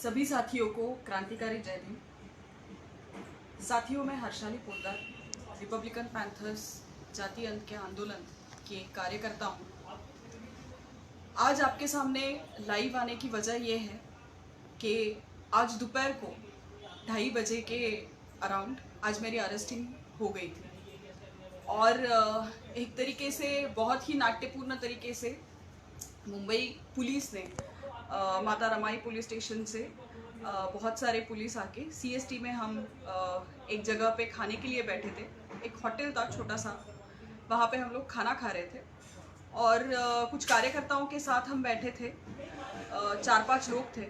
सभी साथियों को क्रांतिकारी जय हिंद। साथियों, मैं हर्षाली पोद्दार, रिपब्लिकन पैंथर्स जातीय अंत के आंदोलन के कार्यकर्ता हूँ। आज आपके सामने लाइव आने की वजह यह है कि आज दोपहर को 2:30 बजे के अराउंड आज मेरी अरेस्टिंग हो गई थी और एक तरीके से बहुत ही नाट्यपूर्ण तरीके से मुंबई पुलिस ने माता रमाई पुलिस स्टेशन से बहुत सारे पुलिस आके सीएसटी में हम एक जगह पे खाने के लिए बैठे थे। एक होटल था छोटा सा, वहाँ पे हम लोग खाना खा रहे थे और कुछ कार्यकर्ताओं के साथ हम बैठे थे। 4-5 लोग थे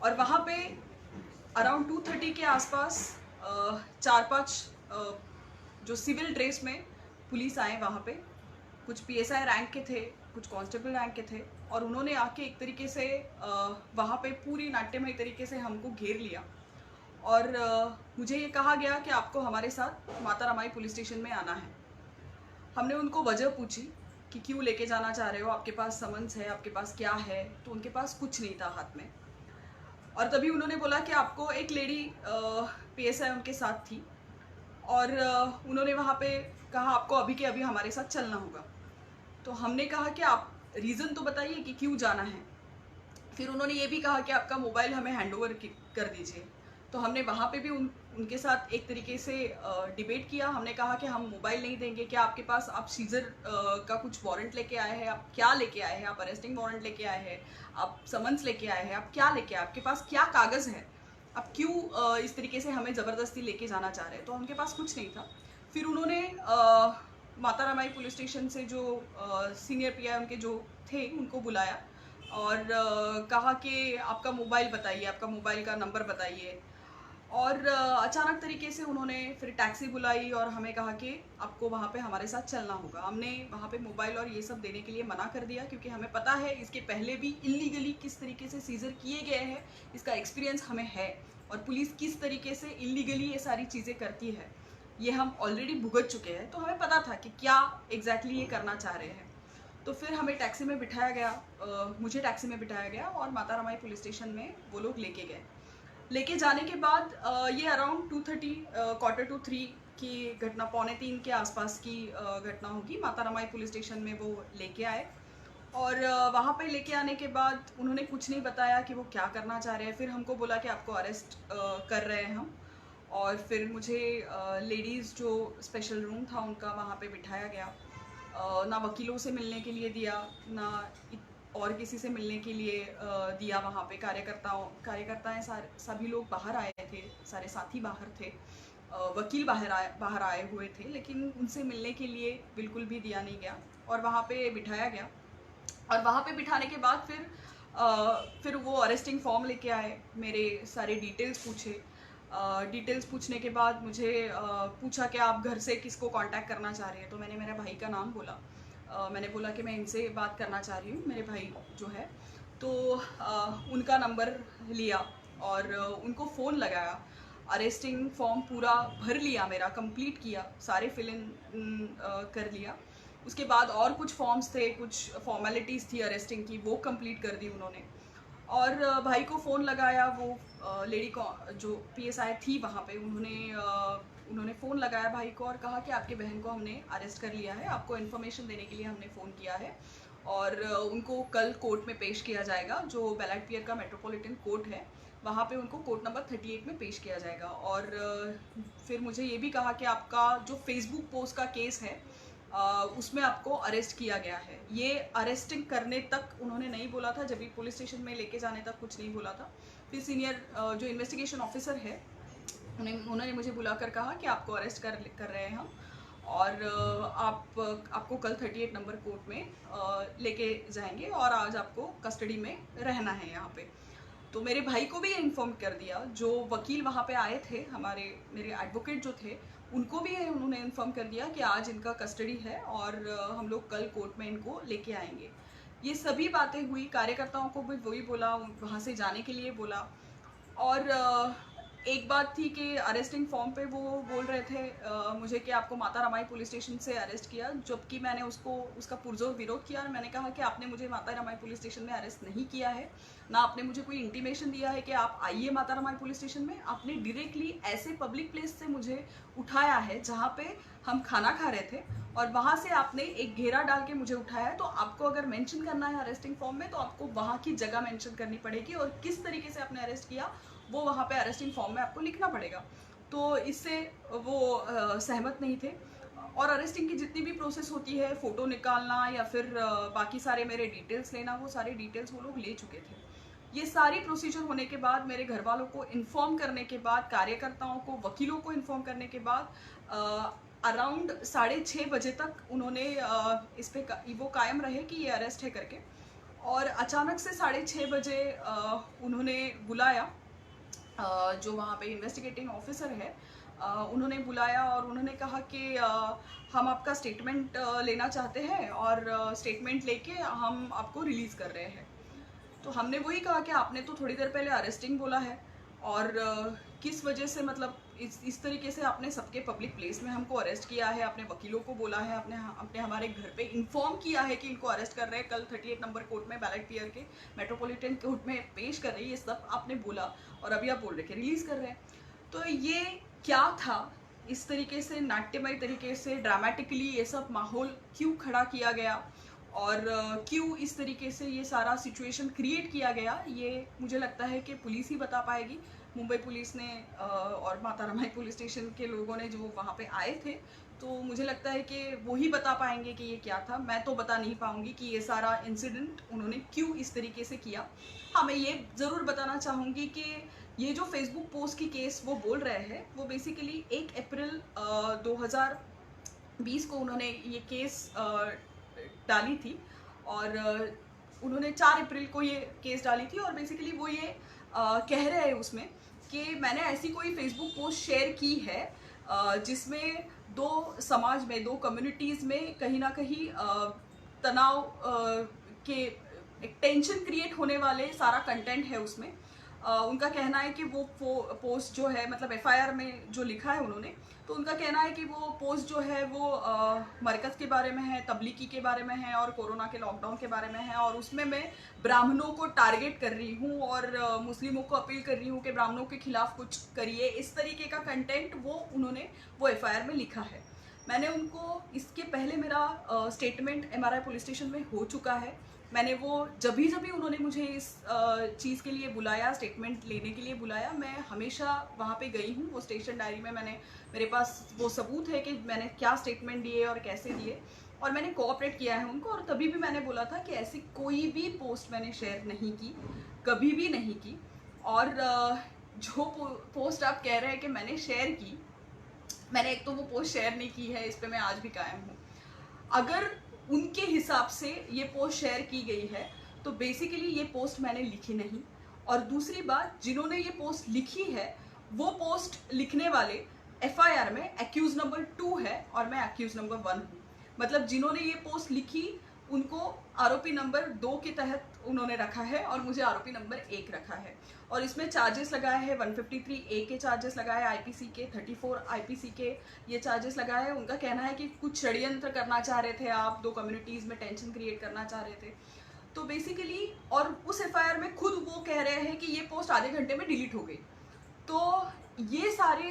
और वहाँ पे अराउंड 2:30 के आसपास 4-5 जो सिविल ड्रेस में पुलिस आए। वहाँ पे कुछ पीएसआई रैंक के थे, कुछ कांस्टेबल रैंक के थे और उन्होंने आके एक तरीके से वहाँ पे पूरी नाट्यमय तरीके से हमको घेर लिया और मुझे ये कहा गया कि आपको हमारे साथ माता रमाई पुलिस स्टेशन में आना है। हमने उनको वजह पूछी कि क्यों लेके जाना चाह रहे हो, आपके पास समन्स है, आपके पास क्या है? तो उनके पास कुछ नहीं था हाथ में। और तभी उन्होंने बोला कि आपको एक लेडी पीएसआई उनके साथ थी और उन्होंने वहाँ पे कहा आपको अभी के अभी हमारे साथ चलना होगा। तो हमने कहा कि आप रीज़न तो बताइए कि क्यों जाना है। फिर उन्होंने ये भी कहा कि आपका मोबाइल हमें हैंडओवर कर दीजिए। तो हमने वहाँ पे भी उनके साथ एक तरीके से डिबेट किया। हमने कहा कि हम मोबाइल नहीं देंगे। क्या आपके पास, आप सीजर का कुछ वारंट लेके आए हैं? आप क्या लेके आए हैं? आप अरेस्टिंग वारंट लेके आए हैं? आप समन्स लेके आए हैं? आप क्या लेके आए? आपके पास क्या कागज़ है? आप क्यों इस तरीके से हमें ज़बरदस्ती लेके जाना चाह रहे हैं? तो उनके पास कुछ नहीं था। फिर उन्होंने माता रमाई पुलिस स्टेशन से जो सीनियर पीआई उनके जो थे उनको बुलाया और कहा कि आपका मोबाइल बताइए, आपका मोबाइल का नंबर बताइए। और अचानक तरीके से उन्होंने फिर टैक्सी बुलाई और हमें कहा कि आपको वहाँ पे हमारे साथ चलना होगा। हमने वहाँ पे मोबाइल और ये सब देने के लिए मना कर दिया क्योंकि हमें पता है इसके पहले भी इल्लीगली किस तरीके से सीजर किए गए हैं, इसका एक्सपीरियंस हमें है और पुलिस किस तरीके से इल्लीगली ये सारी चीज़ें करती है ये हम ऑलरेडी भुगत चुके हैं। तो हमें पता था कि क्या एग्जैक्टली ये करना चाह रहे हैं। तो फिर हमें टैक्सी में बिठाया गया, मुझे टैक्सी में बिठाया गया और माता रमाई पुलिस स्टेशन में वो लोग लेके गए। लेके जाने के बाद ये अराउंड 2:30 2:45 की घटना, 2:45 के आसपास की घटना होगी। माता रमाई पुलिस स्टेशन में वो लेके आए और वहाँ पे लेके आने के बाद उन्होंने कुछ नहीं बताया कि वो क्या करना चाह रहे हैं। फिर हमको बोला कि आपको अरेस्ट कर रहे हैं हम। और फिर मुझे लेडीज़ जो स्पेशल रूम था उनका वहाँ पे बिठाया गया। ना वकीलों से मिलने के लिए दिया, ना और किसी से मिलने के लिए दिया। वहाँ पे कार्यकर्ताएं सभी लोग बाहर आए थे, सारे साथी बाहर थे, वकील बाहर आए हुए थे, लेकिन उनसे मिलने के लिए बिल्कुल भी दिया नहीं गया और वहाँ पे बिठाया गया। और वहाँ पे बिठाने के बाद फिर वो अरेस्टिंग फॉर्म लेके आए, मेरे सारे डिटेल्स पूछे। डिटेल्स पूछने के बाद मुझे पूछा कि आप घर से किसको कांटेक्ट करना चाह रही हैं। तो मैंने मेरे भाई का नाम बोला। मैंने बोला कि मैं इनसे बात करना चाह रही हूँ, मेरे भाई जो है। तो उनका नंबर लिया और उनको फ़ोन लगाया। अरेस्टिंग फॉर्म पूरा भर लिया, मेरा कंप्लीट किया, सारे फिल इन कर लिया। उसके बाद और कुछ फॉर्म्स थे, कुछ फॉर्मेलिटीज़ थी अरेस्टिंग की, वो कंप्लीट कर दी उन्होंने। और भाई को फ़ोन लगाया, वो लेडी को जो पीएसआई थी वहाँ पे, उन्होंने फ़ोन लगाया भाई को और कहा कि आपके बहन को हमने अरेस्ट कर लिया है, आपको इन्फॉर्मेशन देने के लिए हमने फ़ोन किया है और उनको कल कोर्ट में पेश किया जाएगा। जो बैलेट का मेट्रोपॉलिटन कोर्ट है वहाँ पे उनको कोर्ट नंबर 38 में पेश किया जाएगा। और फिर मुझे ये भी कहा कि आपका जो फेसबुक पोस्ट का केस है उसमें आपको अरेस्ट किया गया है। ये अरेस्टिंग करने तक उन्होंने नहीं बोला था, जब भी पुलिस स्टेशन में लेके जाने तक कुछ नहीं बोला था। फिर सीनियर जो इन्वेस्टिगेशन ऑफिसर है उन्होंने मुझे बुलाकर कहा कि आपको अरेस्ट कर रहे हैं हम और आपको कल 38 नंबर कोर्ट में लेके जाएंगे और आज आपको कस्टडी में रहना है यहाँ पे। तो मेरे भाई को भी ये इन्फॉर्म कर दिया। जो वकील वहाँ पे आए थे, मेरे एडवोकेट जो थे, उनको भी उन्होंने इन्फॉर्म कर दिया कि आज इनका कस्टडी है और हम लोग कल कोर्ट में इनको लेके आएंगे। ये सभी बातें हुई। कार्यकर्ताओं को भी वही बोला, वहाँ से जाने के लिए बोला और एक बात थी कि अरेस्टिंग फॉर्म पे वो बोल रहे थे मुझे कि आपको माता रमाई पुलिस स्टेशन से अरेस्ट किया, जबकि मैंने उसका पुरजोर विरोध किया और मैंने कहा कि आपने मुझे माता रमाई पुलिस स्टेशन में अरेस्ट नहीं किया है, ना आपने मुझे कोई इंटीमेशन दिया है कि आप आइए माता रमाई पुलिस स्टेशन में। आपने डायरेक्टली ऐसे पब्लिक प्लेस से मुझे उठाया है जहाँ पे हम खाना खा रहे थे और वहाँ से आपने एक घेरा डाल के मुझे उठाया है। तो आपको अगर मेंशन करना है अरेस्टिंग फॉर्म में तो आपको वहाँ की जगह मेंशन करनी पड़ेगी और किस तरीके से आपने अरेस्ट किया वो वहाँ पे अरेस्टिंग फॉर्म में आपको लिखना पड़ेगा। तो इससे वो सहमत नहीं थे और अरेस्टिंग की जितनी भी प्रोसेस होती है, फ़ोटो निकालना या फिर बाकी सारे मेरे डिटेल्स लेना, वो सारे डिटेल्स वो लोग ले चुके थे। ये सारी प्रोसीजर होने के बाद, मेरे घर वालों को इन्फॉर्म करने के बाद, कार्यकर्ताओं को, वकीलों को इन्फॉर्म करने के बाद अराउंड 6:30 बजे तक उन्होंने इस पे वो कायम रहे कि ये अरेस्ट है करके। और अचानक से 6:30 बजे उन्होंने बुलाया, जो वहाँ पे इन्वेस्टिगेटिंग ऑफिसर है, उन्होंने बुलाया और उन्होंने कहा कि हम आपका स्टेटमेंट लेना चाहते हैं और स्टेटमेंट लेके हम आपको रिलीज़ कर रहे हैं। तो हमने वही कहा कि आपने तो थोड़ी देर पहले अरेस्टिंग बोला है और किस वजह से, मतलब इस तरीके से आपने सबके पब्लिक प्लेस में हमको अरेस्ट किया है, अपने वकीलों को बोला है, अपने हमारे घर पे इन्फॉर्म किया है कि इनको अरेस्ट कर रहे हैं, कल 38 नंबर कोर्ट में बैलेट पियर के मेट्रोपॉलिटन कोर्ट में पेश कर रही है, ये सब आपने बोला और अभी आप बोल रहे कि रिलीज़ कर रहे हैं। तो ये क्या था? इस तरीके से नाट्यमय तरीके से ड्रामेटिकली ये सब माहौल क्यों खड़ा किया गया और क्यों इस तरीके से ये सारा सिचुएशन क्रिएट किया गया, ये मुझे लगता है कि पुलिस ही बता पाएगी। मुंबई पुलिस ने और माता रमाई पुलिस स्टेशन के लोगों ने जो वहाँ पे आए थे, तो मुझे लगता है कि वो ही बता पाएंगे कि ये क्या था। मैं तो बता नहीं पाऊँगी कि ये सारा इंसिडेंट उन्होंने क्यों इस तरीके से किया। हाँ, मैं ये ज़रूर बताना चाहूँगी कि ये जो फेसबुक पोस्ट की केस वो बोल रहे हैं, वो बेसिकली 1 अप्रैल 2020 को उन्होंने ये केस डाली थी और उन्होंने 4 अप्रैल को ये केस डाली थी और बेसिकली वो ये कह रहे हैं उसमें कि मैंने ऐसी कोई फेसबुक पोस्ट शेयर की है जिसमें दो समाज में, दो कम्युनिटीज़ में कहीं ना कहीं तनाव के एक टेंशन क्रिएट होने वाले सारा कंटेंट है उसमें। उनका कहना है कि वो पोस्ट जो है, मतलब एफआईआर में जो लिखा है उन्होंने, तो उनका कहना है कि वो पोस्ट जो है वो मरकज़ के बारे में है, तबलीगी के बारे में है और कोरोना के लॉकडाउन के बारे में है और उसमें मैं ब्राह्मणों को टारगेट कर रही हूँ और मुस्लिमों को अपील कर रही हूँ कि ब्राह्मणों के खिलाफ कुछ करिए। इस तरीके का कंटेंट उन्होंने वो एफआईआर में लिखा है। मैंने उनको इसके पहले मेरा स्टेटमेंट एमआरआई पुलिस स्टेशन में हो चुका है। मैंने वो जब भी उन्होंने मुझे इस चीज़ के लिए बुलाया, स्टेटमेंट लेने के लिए बुलाया, मैं हमेशा वहाँ पे गई हूँ। वो स्टेशन डायरी में मेरे पास वो सबूत है कि मैंने क्या स्टेटमेंट दिए और कैसे दिए और मैंने कोऑपरेट किया है उनको। और तभी भी मैंने बोला था कि ऐसी कोई भी पोस्ट मैंने शेयर नहीं की, कभी भी नहीं की। और जो पोस्ट आप कह रहे हैं कि मैंने शेयर की, मैंने एक तो वो पोस्ट शेयर नहीं की है, इस पर मैं आज भी कायम हूँ। अगर उनके हिसाब से ये पोस्ट शेयर की गई है तो बेसिकली ये पोस्ट मैंने लिखी नहीं। और दूसरी बात, जिन्होंने ये पोस्ट लिखी है वो पोस्ट लिखने वाले एफआईआर में एक्यूज नंबर 2 है और मैं एक्यूज नंबर 1 हूँ। मतलब जिन्होंने ये पोस्ट लिखी उनको आरोपी नंबर 2 के तहत उन्होंने रखा है और मुझे आरोपी नंबर 1 रखा है। और इसमें चार्जेस लगाए हैं 153A के चार्जेस लगाए, आईपीसी के 34 आईपीसी के ये चार्जेस लगाए हैं। उनका कहना है कि कुछ षड्यंत्र करना चाह रहे थे आप, दो कम्युनिटीज़ में टेंशन क्रिएट करना चाह रहे थे। तो बेसिकली, और उस एफआईआर में खुद वो कह रहे हैं कि ये पोस्ट आधे घंटे में डिलीट हो गई। तो ये सारे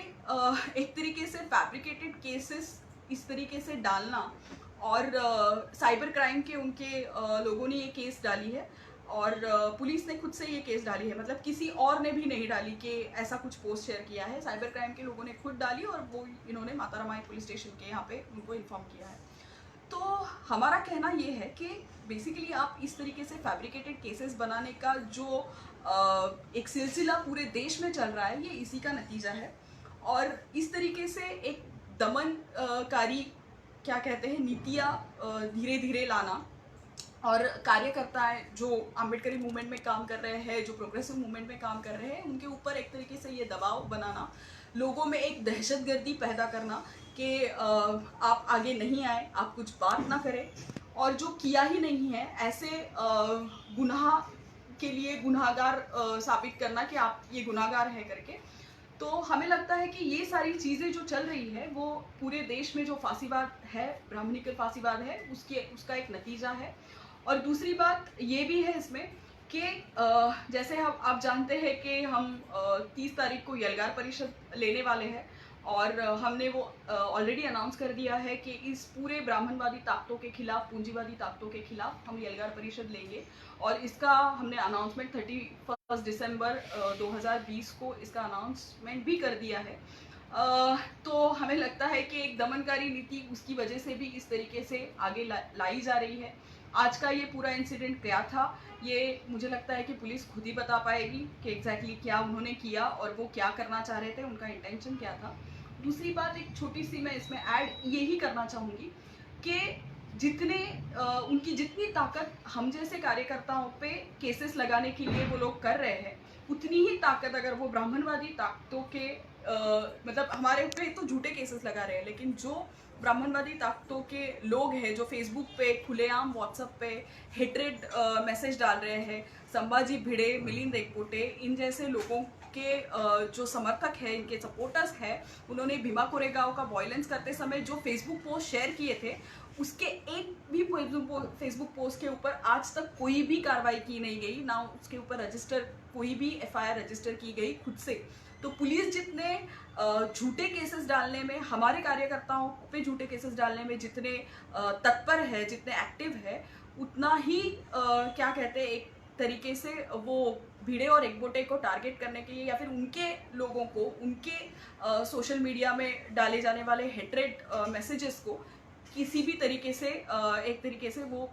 एक तरीके से फैब्रिकेटेड केसेस इस तरीके से डालना और साइबर क्राइम के उनके लोगों ने ये केस डाली है और पुलिस ने खुद से ये केस डाली है। मतलब किसी और ने भी नहीं डाली कि ऐसा कुछ पोस्ट शेयर किया है, साइबर क्राइम के लोगों ने खुद डाली और वो इन्होंने माता रमाई पुलिस स्टेशन के यहाँ पे उनको इन्फॉर्म किया है। तो हमारा कहना ये है कि बेसिकली आप इस तरीके से फैब्रिकेटेड केसेस बनाने का जो एक सिलसिला पूरे देश में चल रहा है, ये इसी का नतीजा है। और इस तरीके से एक दमनकारी क्या कहते हैं नीतियाँ धीरे धीरे लाना और कार्यकर्ताएं जो अम्बेडकरी मूवमेंट में काम कर रहे हैं, जो प्रोग्रेसिव मूवमेंट में काम कर रहे हैं, उनके ऊपर एक तरीके से ये दबाव बनाना, लोगों में एक दहशतगर्दी पैदा करना कि आप आगे नहीं आए, आप कुछ बात ना करें और जो किया ही नहीं है ऐसे गुनाह के लिए गुनाहगार साबित करना कि आप ये गुनाहगार है करके। तो हमें लगता है कि ये सारी चीज़ें जो चल रही है वो पूरे देश में जो फांसीवाद है, ब्राह्मणिकल फांसीवाद है, उसका एक नतीजा है। और दूसरी बात ये भी है इसमें कि जैसे हम आप जानते हैं कि हम 30 तारीख को यलगार परिषद लेने वाले हैं और हमने वो ऑलरेडी अनाउंस कर दिया है कि इस पूरे ब्राह्मणवादी ताकतों के खिलाफ, पूंजीवादी ताकतों के खिलाफ हम यलगार परिषद लेंगे। और इसका हमने अनाउंसमेंट 31 दिसंबर 2020 को इसका अनाउंसमेंट भी कर दिया है। तो हमें लगता है कि एक दमनकारी नीति उसकी वजह से भी इस तरीके से आगे लाई जा रही है। आज का ये पूरा इंसिडेंट क्या था, ये मुझे लगता है कि पुलिस खुद ही बता पाएगी कि एग्जैक्टली क्या उन्होंने किया और वो क्या करना चाह रहे थे, उनका इंटेंशन क्या था। दूसरी बात एक छोटी सी मैं इसमें ऐड यही करना चाहूँगी कि जितने उनकी जितनी ताकत हम जैसे कार्यकर्ताओं पे केसेस लगाने के लिए वो लोग कर रहे हैं, उतनी ही ताकत अगर वो ब्राह्मणवादी ताकतों के मतलब हमारे ऊपर तो झूठे केसेस लगा रहे हैं, लेकिन जो ब्राह्मणवादी ताकतों के लोग हैं जो फेसबुक पे खुलेआम व्हाट्सएप पे हेट्रेड मैसेज डाल रहे हैं, संभाजी भिड़े, मिलिंद एकबोटे, इन जैसे लोगों के जो समर्थक हैं, इनके सपोर्टर्स हैं, उन्होंने भीमा कोरेगांव का वायलेंस करते समय जो फेसबुक पोस्ट शेयर किए थे, उसके एक भी फेसबुक पोस्ट के ऊपर आज तक कोई भी कार्रवाई की नहीं गई, ना उसके ऊपर रजिस्टर कोई भी एफआईआर रजिस्टर की गई खुद से। तो पुलिस जितने झूठे केसेस डालने में, हमारे कार्यकर्ताओं पे झूठे केसेस डालने में जितने तत्पर है, जितने एक्टिव है, उतना ही क्या कहते हैं, एक तरीके से वो भिड़े और एकबोटे को टारगेट करने के लिए या फिर उनके लोगों को, उनके सोशल मीडिया में डाले जाने वाले हेट्रेड मैसेजेस को किसी भी तरीके से एक तरीके से वो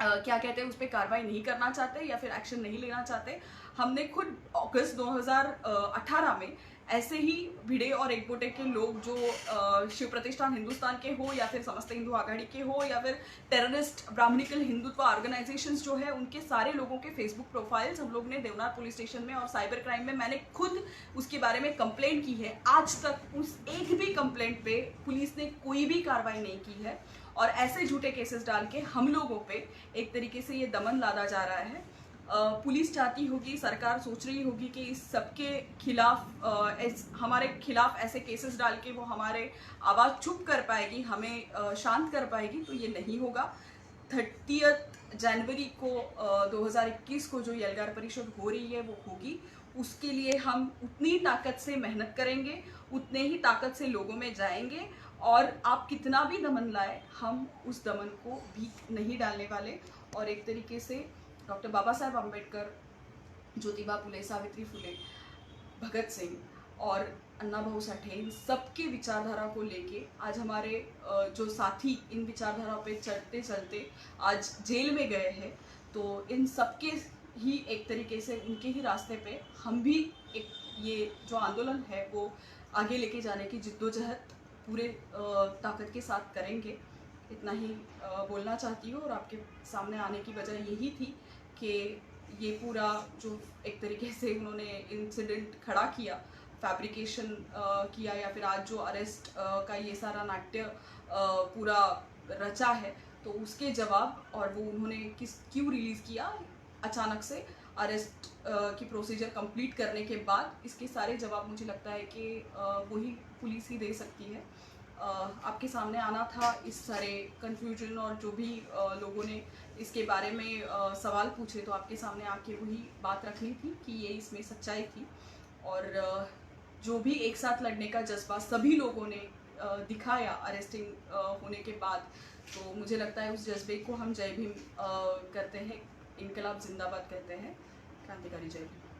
क्या कहते हैं, उस पर कार्रवाई नहीं करना चाहते या फिर एक्शन नहीं लेना चाहते। हमने खुद अगस्त 2018 में ऐसे ही भिड़े और एकबोटे के लोग जो शिव प्रतिष्ठान हिंदुस्तान के हो या फिर समस्त हिंदू आघाड़ी के हो या फिर टेररिस्ट ब्राह्मणिकल हिंदुत्व ऑर्गेनाइजेशंस जो है, उनके सारे लोगों के फेसबुक प्रोफाइल्स हम लोग ने देवनार पुलिस स्टेशन में और साइबर क्राइम में मैंने खुद उसके बारे में कंप्लेंट की है। आज तक उस एक भी कंप्लेंट पे पुलिस ने कोई भी कार्रवाई नहीं की है और ऐसे झूठे केसेस डाल के हम लोगों पे एक तरीके से ये दमन लादा जा रहा है। पुलिस चाहती होगी, सरकार सोच रही होगी कि इस सबके खिलाफ हमारे खिलाफ ऐसे केसेस डाल के वो हमारे आवाज़ चुप कर पाएगी, हमें शांत कर पाएगी, तो ये नहीं होगा। 30 जनवरी को 2021 को जो यलगार परिषद हो रही है वो होगी। उसके लिए हम उतनी ताकत से मेहनत करेंगे, उतने ही ताकत से लोगों में जाएंगे और आप कितना भी दमन लाए, हम उस दमन को भीख नहीं डालने वाले। और एक तरीके से डॉक्टर बाबा साहेब अम्बेडकर, ज्योतिबा फुले, सावित्री फुले, भगत सिंह और अन्ना भाऊ साठे, इन सबके विचारधारा को लेके आज हमारे जो साथी इन विचारधाराओं पे चलते चलते आज जेल में गए हैं, तो इन सबके ही एक तरीके से उनके ही रास्ते पे हम भी एक ये जो आंदोलन है वो आगे लेके जाने की जिद्दोजहद पूरे ताकत के साथ करेंगे। इतना ही बोलना चाहती हूँ और आपके सामने आने की वजह यही थी कि ये पूरा जो एक तरीके से उन्होंने इंसिडेंट खड़ा किया, फैब्रिकेशन किया या फिर आज जो अरेस्ट का ये सारा नाट्य पूरा रचा है, तो उसके जवाब और वो उन्होंने क्यों रिलीज़ किया अचानक से अरेस्ट की प्रोसीजर कंप्लीट करने के बाद, इसके सारे जवाब मुझे लगता है कि वही पुलिस ही दे सकती है। आपके सामने आना था इस सारे कन्फ्यूजन और जो भी लोगों ने इसके बारे में सवाल पूछे, तो आपके सामने आके वही बात रखनी थी कि ये इसमें सच्चाई थी। और जो भी एक साथ लड़ने का जज्बा सभी लोगों ने दिखाया अरेस्टिंग होने के बाद, तो मुझे लगता है उस जज्बे को हम जय भीम करते हैं, इनकलाब जिंदाबाद कहते हैं। क्रांतिकारी जय भीम।